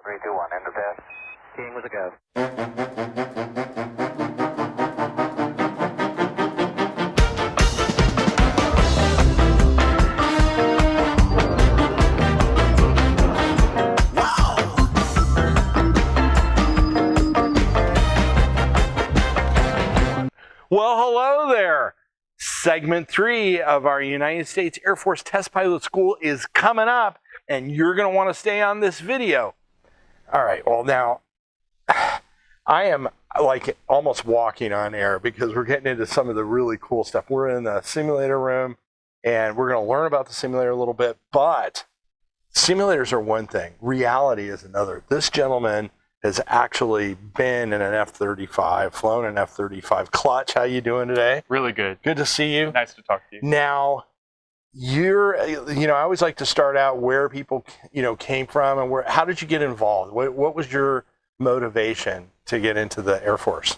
3, 2, 1, end of test. King with a go. Well, hello there. Segment 3 of our United States Air Force Test Pilot School is coming up, and you're going to want to stay on this video. All right, well now, I am like almost walking on air because we're getting into some of the really cool stuff. We're in the simulator room, and we're going to learn about the simulator a little bit, but simulators are one thing. Reality is another. This gentleman has actually been in an F-35, flown an F-35. Clutch, how you doing today? Really good. Good to see you. Nice to talk to you. Now, I always like to start out where people, came from and how did you get involved? What was your motivation to get into the Air Force?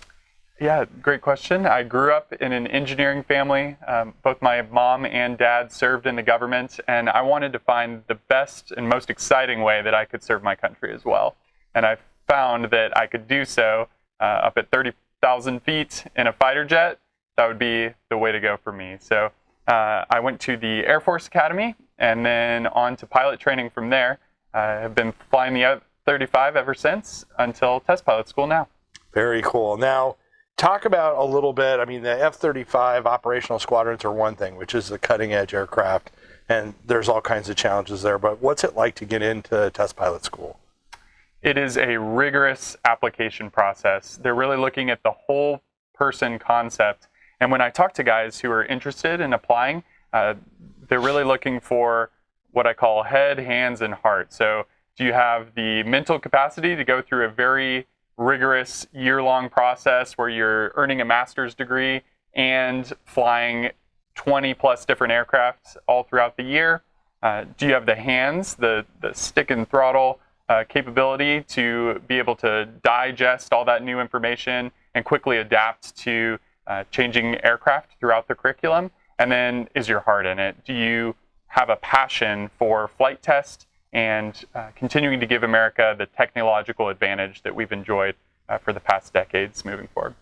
Yeah, great question. I grew up in an engineering family. Both my mom and dad served in the government, and I wanted to find the best and most exciting way that I could serve my country as well. And I found that I could do so up at 30,000 feet in a fighter jet. That would be the way to go for me. So I went to the Air Force Academy and then on to pilot training from there. I have been flying the F-35 ever since until test pilot school now. Very cool. Now, talk about a little bit, the F-35 operational squadrons are one thing, which is the cutting edge aircraft, and there's all kinds of challenges there, but what's it like to get into test pilot school? It is a rigorous application process. They're really looking at the whole person concept. And when I talk to guys who are interested in applying, they're really looking for what I call head, hands, and heart. So do you have the mental capacity to go through a very rigorous year-long process where you're earning a master's degree and flying 20 plus different aircraft all throughout the year? Do you have the hands, the stick and throttle capability to be able to digest all that new information and quickly adapt to changing aircraft throughout the curriculum? And then is your heart in it? Do you have a passion for flight test and continuing to give America the technological advantage that we've enjoyed for the past decades moving forward?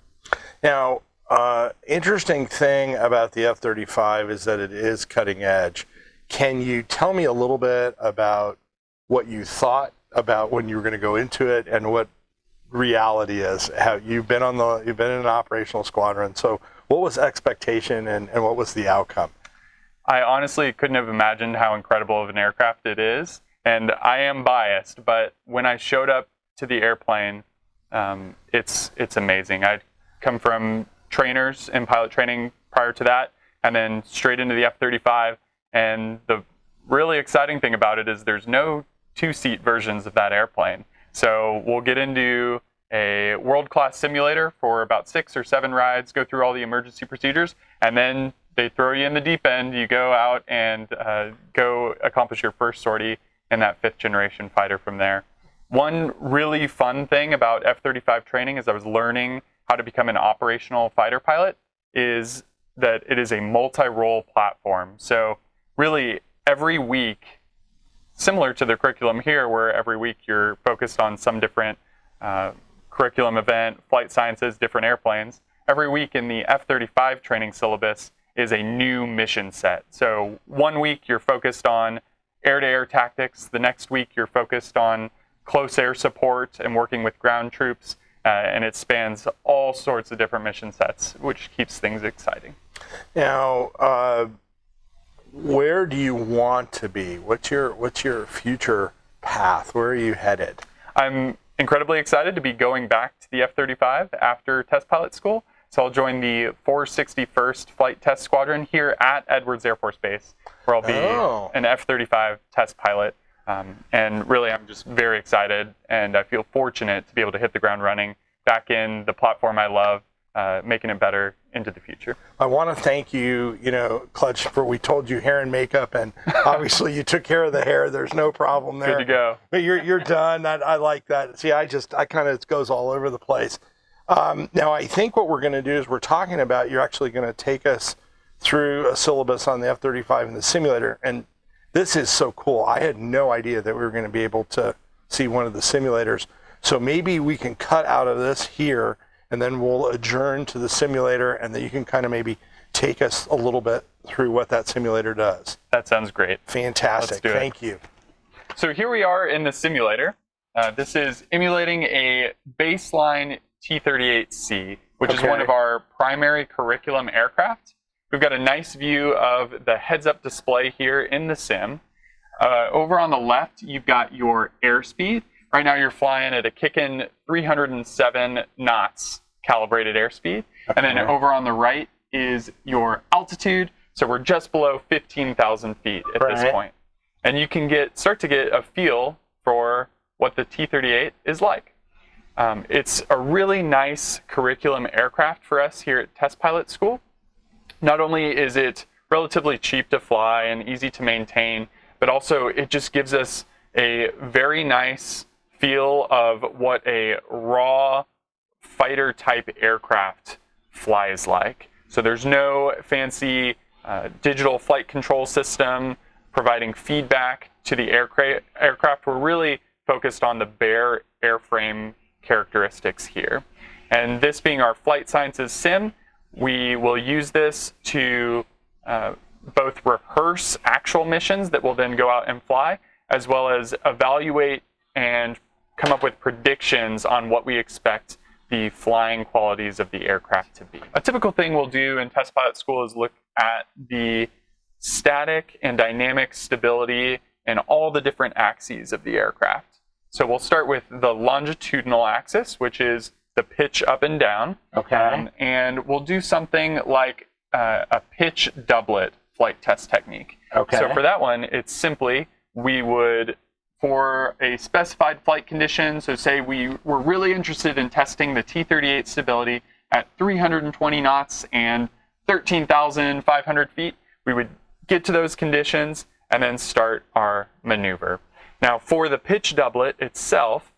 Now, interesting thing about the F-35 is that it is cutting edge. Can you tell me a little bit about what you thought about when you were going to go into it and what reality is? How you've been in an operational squadron, so what was expectation and what was the outcome? I honestly couldn't have imagined how incredible of an aircraft it is, and I am biased, but when I showed up to the airplane, it's amazing. I'd come from trainers and pilot training prior to that, and then straight into the F-35, and the really exciting thing about it is there's no two-seat versions of that airplane. So we'll get into a world-class simulator for about 6 or 7 rides, go through all the emergency procedures, and then they throw you in the deep end. You go out and go accomplish your first sortie in that 5th generation fighter from there. One really fun thing about F-35 training as I was learning how to become an operational fighter pilot is that it is a multi-role platform. So really every week, similar to the curriculum here, where every week you're focused on some different curriculum event, flight sciences, different airplanes. Every week in the F-35 training syllabus is a new mission set. So one week you're focused on air-to-air tactics. The next week you're focused on close air support and working with ground troops. And it spans all sorts of different mission sets, which keeps things exciting. Now, where do you want to be? What's your future path? Where are you headed? I'm incredibly excited to be going back to the F-35 after test pilot school. So I'll join the 461st Flight Test Squadron here at Edwards Air Force Base, where I'll be an F-35 test pilot. And really, I'm just very excited, and I feel fortunate to be able to hit the ground running back in the platform I love, making it better into the future. I want to thank you, Clutch, for we told you hair and makeup, and obviously you took care of the hair. There's no problem there. Good to go. But you're done. I like that. See, I kind of, it goes all over the place. Now, I think what we're going to do is we're talking about, you're actually going to take us through a syllabus on the F-35 and the simulator, and this is so cool. I had no idea that we were going to be able to see one of the simulators. So maybe we can cut out of this here, and then we'll adjourn to the simulator, and then you can kind of maybe take us a little bit through what that simulator does. That sounds great. Fantastic. Let's do it. Thank you. So here we are in the simulator. This is emulating a baseline T-38C, which is one of our primary curriculum aircraft. We've got a nice view of the heads-up display here in the sim. Over on the left, you've got your airspeed. Right now you're flying at a kickin' 307 knots calibrated airspeed. And then over on the right is your altitude. So we're just below 15,000 feet at this point. And you can start to get a feel for what the T-38 is like. It's a really nice curriculum aircraft for us here at Test Pilot School. Not only is it relatively cheap to fly and easy to maintain, but also it just gives us a very nice feel of what a raw fighter type aircraft flies like. So there's no fancy digital flight control system providing feedback to the aircraft. We're really focused on the bare airframe characteristics here. And this being our flight sciences sim, we will use this to both rehearse actual missions that we'll then go out and fly, as well as evaluate and come up with predictions on what we expect the flying qualities of the aircraft to be. A typical thing we'll do in Test Pilot School is look at the static and dynamic stability and all the different axes of the aircraft. So we'll start with the longitudinal axis, which is the pitch up and down. And we'll do something like a pitch doublet flight test technique. So for that one, it's simply, we would, for a specified flight condition, so say we were really interested in testing the T-38 stability at 320 knots and 13,500 feet, we would get to those conditions and then start our maneuver. Now for the pitch doublet itself,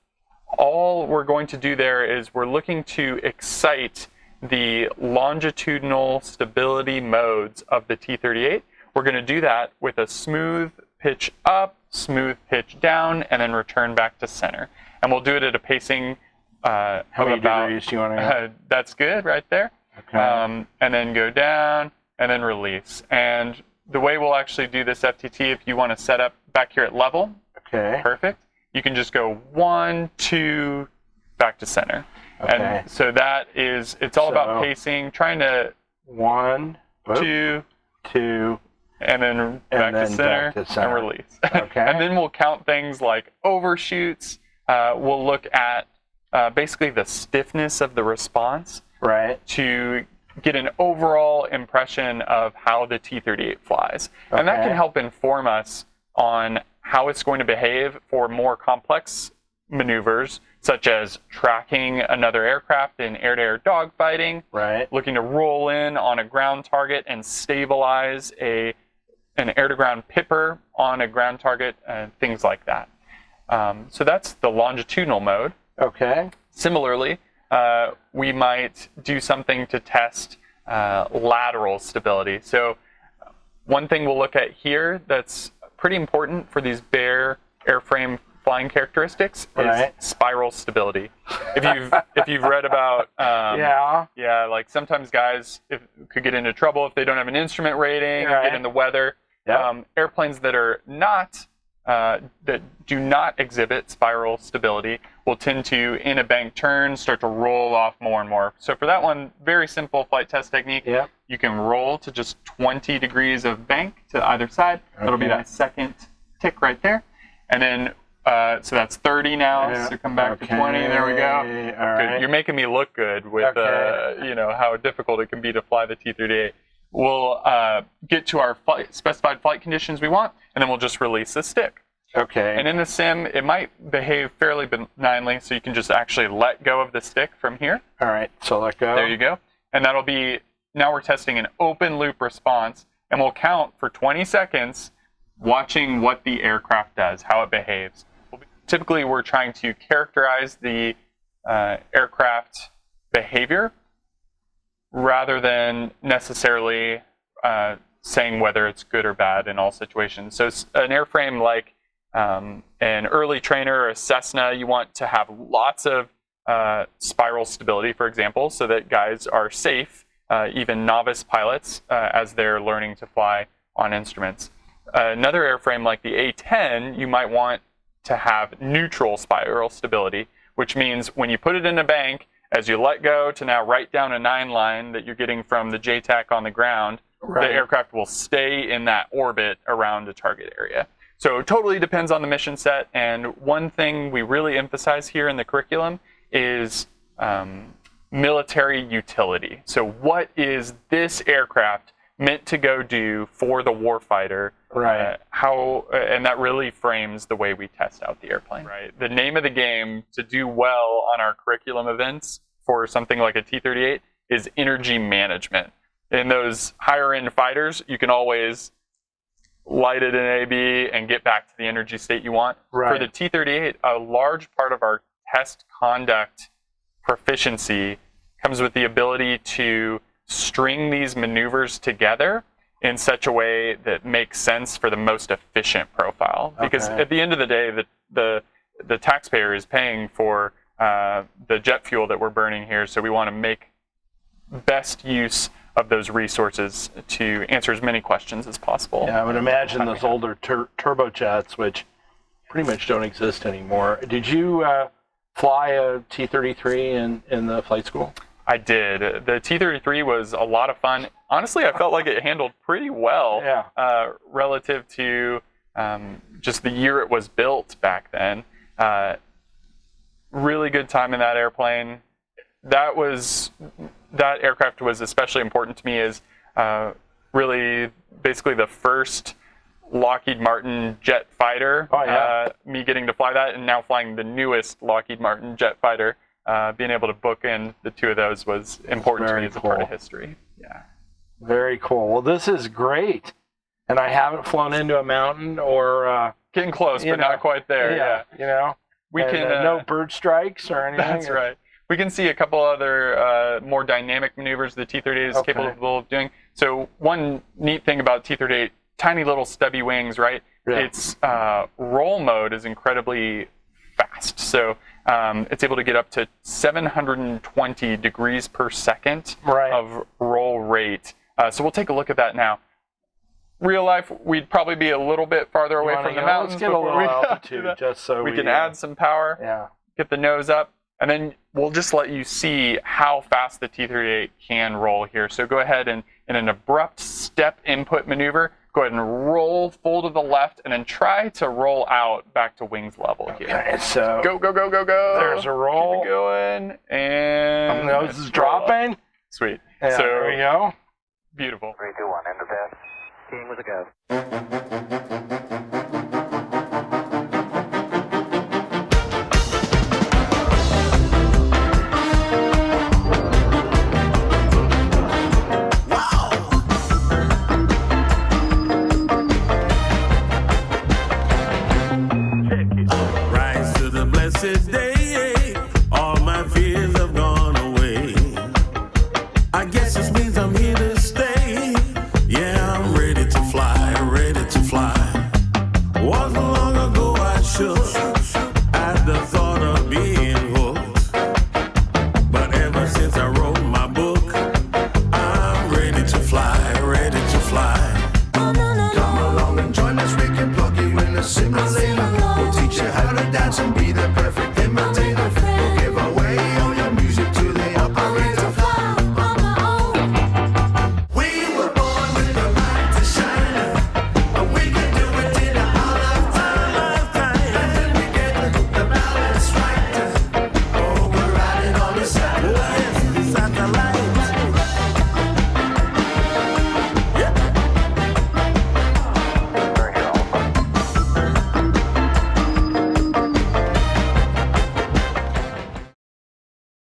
all we're going to do there is we're looking to excite the longitudinal stability modes of the T-38. We're going to do that with a smooth pitch up, smooth pitch down, and then return back to center. And we'll do it at a pacing How many degrees do you want to go? That's good right there. And then go down and then release. And the way we'll actually do this FTT, if you want to set up back here at level, perfect. You can just go 1, 2, back to center. And so that is, it's all about pacing, trying to 1, 2, 2, and then back to center and release. And then we'll count things like overshoots. We'll look at basically the stiffness of the response to get an overall impression of how the T-38 flies. And that can help inform us on how it's going to behave for more complex maneuvers, such as tracking another aircraft in air-to-air dogfighting, looking to roll in on a ground target and stabilize an air-to-ground pipper on a ground target, things like that. So that's the longitudinal mode. Similarly, we might do something to test lateral stability. So one thing we'll look at here that's pretty important for these bare airframe flying characteristics is spiral stability. If you've read about like sometimes guys could get into trouble if they don't have an instrument rating, get in the weather. Airplanes that are not that do not exhibit spiral stability will tend to, in a bank turn, start to roll off more and more. So for that one, very simple flight test technique. You can roll to just 20 degrees of bank to either side. That'll be that second tick right there. And then, so that's 30 now, so come back to 20, there we go. Good. You're making me look good with, you know, how difficult it can be to fly the T-38. We'll get to our specified flight conditions we want, and then we'll just release the stick. And in the sim, it might behave fairly benignly, so you can just actually let go of the stick from here. So let go. There you go. And that'll be, now we're testing an open loop response, and we'll count for 20 seconds watching what the aircraft does, how it behaves. Typically, we're trying to characterize the aircraft behavior rather than necessarily saying whether it's good or bad in all situations. So an airframe like an early trainer or a Cessna, you want to have lots of spiral stability, for example, so that guys are safe, even novice pilots, as they're learning to fly on instruments. Another airframe like the A-10, you might want to have neutral spiral stability, which means when you put it in a bank, as you let go to now right down a 9 line that you're getting from the JTAC on the ground, the aircraft will stay in that orbit around a target area. So it totally depends on the mission set. And one thing we really emphasize here in the curriculum is military utility. So what is this aircraft meant to go do for the warfighter? Right. And that really frames the way we test out the airplane. Right. The name of the game to do well on our curriculum events for something like a T-38 is energy management. In those higher end fighters, you can always light it in AB and get back to the energy state you want. Right. For the T-38, a large part of our test conduct proficiency comes with the ability to string these maneuvers together in such a way that makes sense for the most efficient profile. Because at the end of the day, the taxpayer is paying for the jet fuel that we're burning here, so we want to make best use of those resources to answer as many questions as possible. Yeah, I would imagine those older turbojets, which pretty much don't exist anymore. Did you fly a T-33 in the flight school? I did. The T-33 was a lot of fun. Honestly, I felt like it handled pretty well relative to just the year it was built back then. Really good time in that airplane. That aircraft was especially important to me as really basically the first Lockheed Martin jet fighter. Me getting to fly that, and now flying the newest Lockheed Martin jet fighter. Being able to book in the two of those was important to me as a part of history. Yeah. Very cool. Well, this is great. And I haven't flown into a mountain or... getting close, but not quite there. Yeah. You know? We can no bird strikes or anything? That's right. We can see a couple other more dynamic maneuvers the T-38 is capable of doing. So one neat thing about T-38, tiny little stubby wings, right? Yeah. Its roll mode is incredibly fast. So it's able to get up to 720 degrees per second of roll rate. So we'll take a look at that now. Real life, we'd probably be a little bit farther away from the mountains. Let's get a little altitude just so we can add some power, get the nose up, and then we'll just let you see how fast the T-38 can roll here. So go ahead and in an abrupt step input maneuver, go ahead and roll full to the left, and then try to roll out back to wings level here. Okay, so go, go, go, go, go. There's a roll. Keep it going, and nose is dropping. Sweet. Yeah, so there we go. Beautiful. 3, 2, 1, end of test. King with a go. Rise to the blessed day.